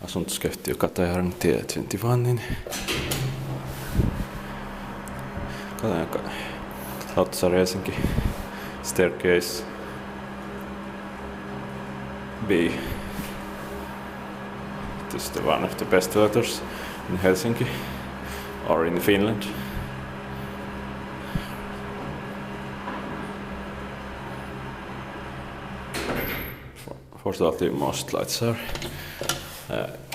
Asuntoskeittiö Katajaharjuntie 21, niin Lauttasaari Helsinki staircase B. This is one of the best elevators in Helsinki or in Finland. Fortunately, most lights are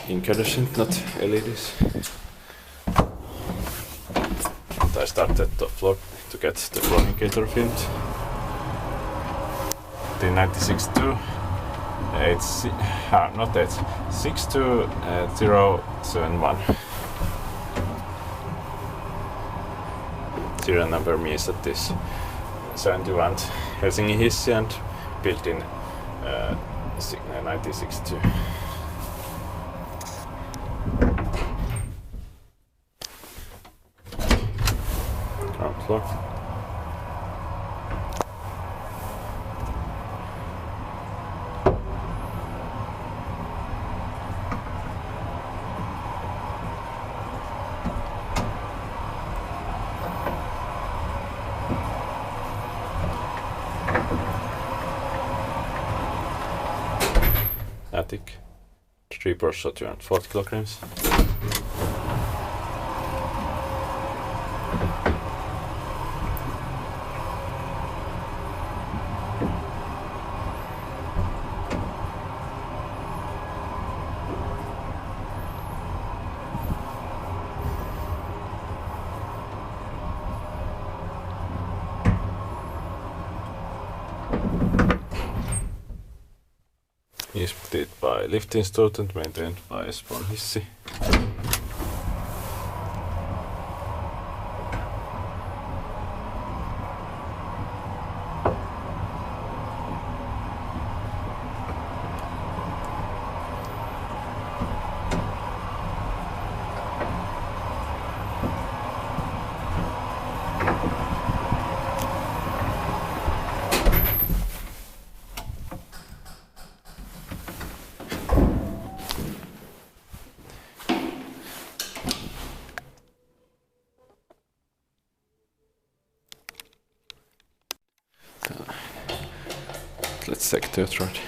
incandescent, not LEDs. And I started top floor to get the floor indicator filmed. The 96.2, not 8, 62071. Serial number means that this 71 Helsingin Hissi and built in 96.2. Ground floor. Attic, 3 portions of 240 kilograms. Inspected by lift institute and maintained by Helsingin Hissi. Let's check the thread.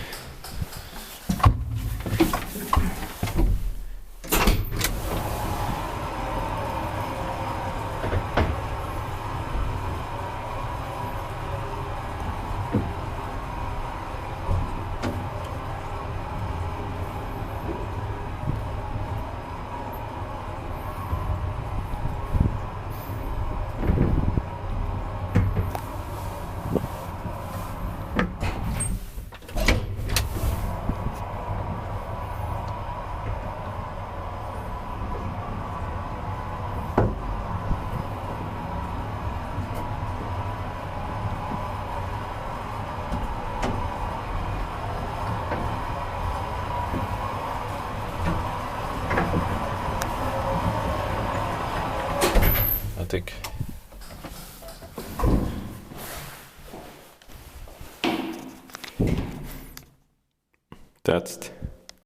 Attic. That's it.